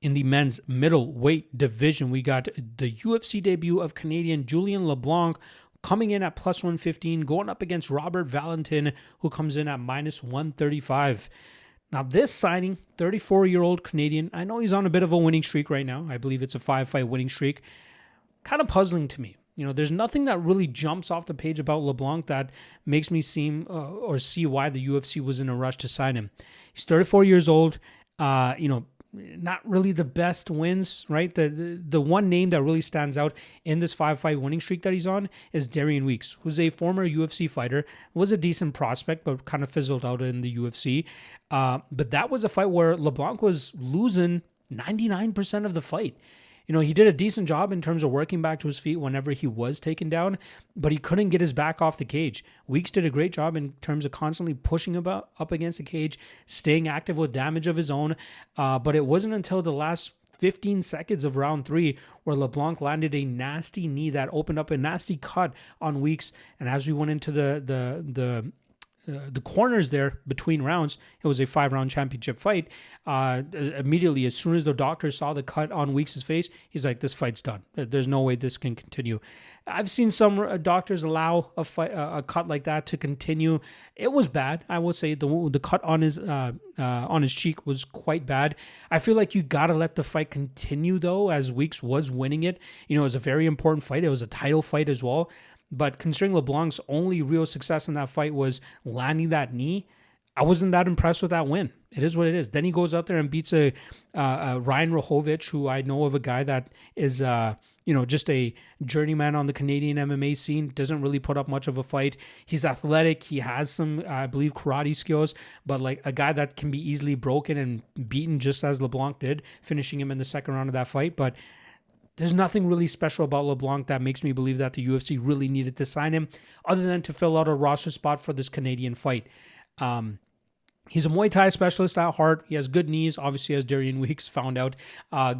In the men's middleweight division, we got the UFC debut of Canadian Julian Leblanc coming in at plus 115, going up against Robert Valentin, who comes in at minus 135. Now, this signing, 34-year-old Canadian, I know he's on a bit of a winning streak right now. I believe it's a 5-fight winning streak. Kind of puzzling to me. There's nothing that really jumps off the page about Leblanc that makes me seem or see why the UFC was in a rush to sign him. He's 34 years old. Not really the best wins, right? The one name that really stands out in this 5-fight winning streak that he's on is Darian Weeks, who's a former UFC fighter, was a decent prospect, but kind of fizzled out in the UFC. But that was a fight where Leblanc was losing 99% of the fight. He did a decent job in terms of working back to his feet whenever he was taken down, but he couldn't get his back off the cage. Weeks did a great job in terms of constantly pushing up against the cage, staying active with damage of his own. But it wasn't until the last 15 seconds of round 3 where Leblanc landed a nasty knee that opened up a nasty cut on Weeks. And as we went into the corners there between rounds, it was a 5-round championship fight. Immediately, as soon as the doctor saw the cut on Weeks' face, he's like, this fight's done. There's no way this can continue. I've seen some doctors allow a cut like that to continue. It was bad. I will say the cut on his cheek was quite bad. I feel like you got to let the fight continue, though, as Weeks was winning it. It was a very important fight. It was a title fight as well. But considering Leblanc's only real success in that fight was landing that knee, I wasn't that impressed with that win. It is what it is. Then he goes out there and beats a Ryan Rohovich, who I know of, a guy that is just a journeyman on the Canadian MMA scene, doesn't really put up much of a fight. He's athletic. He has some, I believe, karate skills, but like a guy that can be easily broken and beaten just as Leblanc did, finishing him in the second round of that fight. But there's nothing really special about Leblanc that makes me believe that the UFC really needed to sign him other than to fill out a roster spot for this Canadian fight. He's a Muay Thai specialist at heart. He has good knees, obviously, as Darian Weeks found out.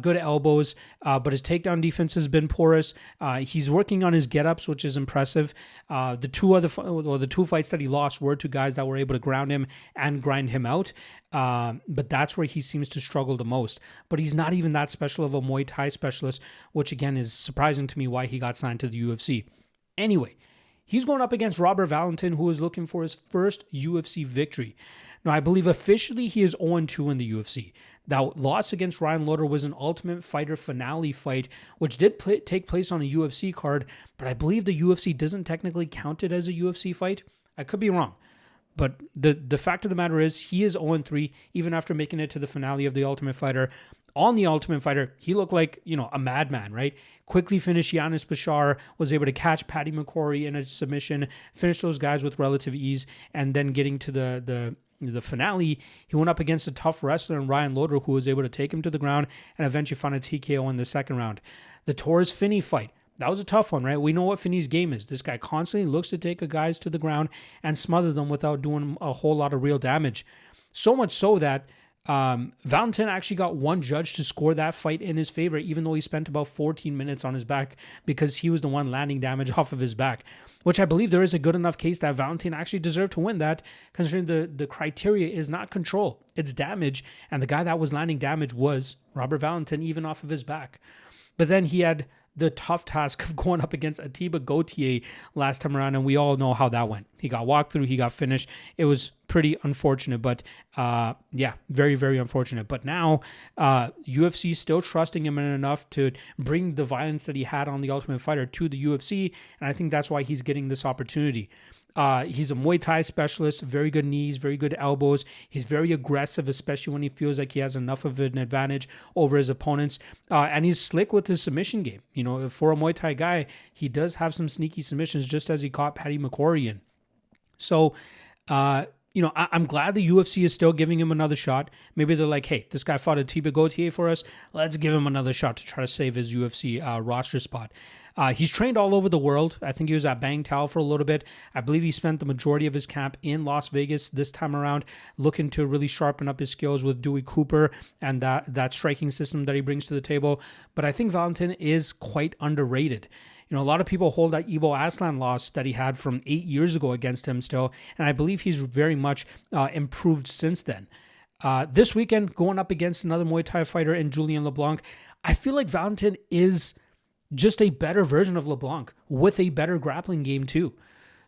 Good elbows, but his takedown defense has been porous. He's working on his get-ups, which is impressive. The two fights that he lost were to guys that were able to ground him and grind him out. But that's where he seems to struggle the most. But he's not even that special of a Muay Thai specialist, which again is surprising to me why he got signed to the UFC. Anyway, he's going up against Robert Valentin, who is looking for his first UFC victory. Now, I believe officially he is 0-2 in the UFC. That loss against Ryan Lauder was an Ultimate Fighter finale fight, which did take place on a UFC card, but I believe the UFC doesn't technically count it as a UFC fight. I could be wrong. But the fact of the matter is he is 0-3, even after making it to the finale of The Ultimate Fighter. On The Ultimate Fighter, he looked like, a madman, right? Quickly finished Yanis Bashar, was able to catch Paddy McCrory in a submission, finish those guys with relative ease, and then getting to the finale, he went up against a tough wrestler in Ryan Lauder, who was able to take him to the ground and eventually found a TKO in the second round. The Torres Finney fight, that was a tough one, right? We know what Finney's game is. This guy constantly looks to take guys to the ground and smother them without doing a whole lot of real damage. So much so that Valentin actually got one judge to score that fight in his favor, even though he spent about 14 minutes on his back because he was the one landing damage off of his back, which I believe there is a good enough case that Valentin actually deserved to win that, considering the criteria is not control, it's damage, and the guy that was landing damage was Robert Valentin, even off of his back. But then he had the tough task of going up against Atiba Gauthier last time around, and we all know how that went. He got walked through, he got finished. It was pretty unfortunate, but very, very unfortunate. But now UFC is still trusting him enough to bring the violence that he had on The Ultimate Fighter to the UFC, and I think that's why he's getting this opportunity. He's a Muay Thai specialist, very good knees, very good elbows. He's very aggressive, especially when he feels like he has enough of an advantage over his opponents. And he's slick with his submission game. For a Muay Thai guy, he does have some sneaky submissions, just as he caught Paddy McCrory in. So, I'm glad the UFC is still giving him another shot. Maybe they're like, hey, this guy fought Atiba Gauthier for us. Let's give him another shot to try to save his UFC roster spot. He's trained all over the world. I think he was at Bang Tao for a little bit. I believe he spent the majority of his camp in Las Vegas this time around, looking to really sharpen up his skills with Dewey Cooper and that striking system that he brings to the table. But I think Valentin is quite underrated. A lot of people hold that Ibo Aslan loss that he had from 8 years ago against him still, and I believe he's very much improved since then. This weekend, going up against another Muay Thai fighter in Julian Leblanc, I feel like Valentin is just a better version of Leblanc with a better grappling game too.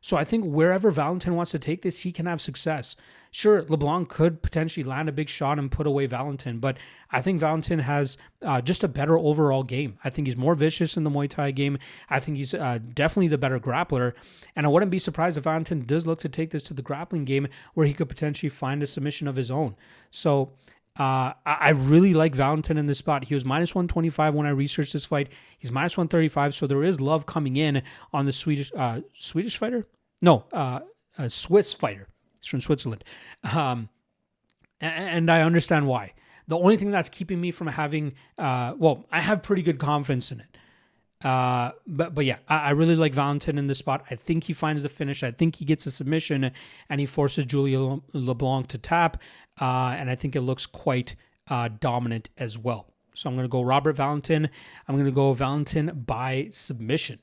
So I think wherever Valentin wants to take this, he can have success. Sure, Leblanc could potentially land a big shot and put away Valentin, but I think Valentin has just a better overall game. I think he's more vicious in the Muay Thai game. I think he's definitely the better grappler. And I wouldn't be surprised if Valentin does look to take this to the grappling game where he could potentially find a submission of his own. So I really like Valentin in this spot. He was minus 125 when I researched this fight. He's minus 135, so there is love coming in on the Swedish fighter? No, a Swiss fighter. He's from Switzerland. And I understand why. The only thing that's keeping me from having, I have pretty good confidence in it. But yeah, I really like Valentin in this spot. I think he finds the finish. I think he gets a submission and he forces Julian LeBlanc to tap. And I think it looks quite dominant as well. So I'm going to go Robert Valentin. I'm going to go Valentin by submission.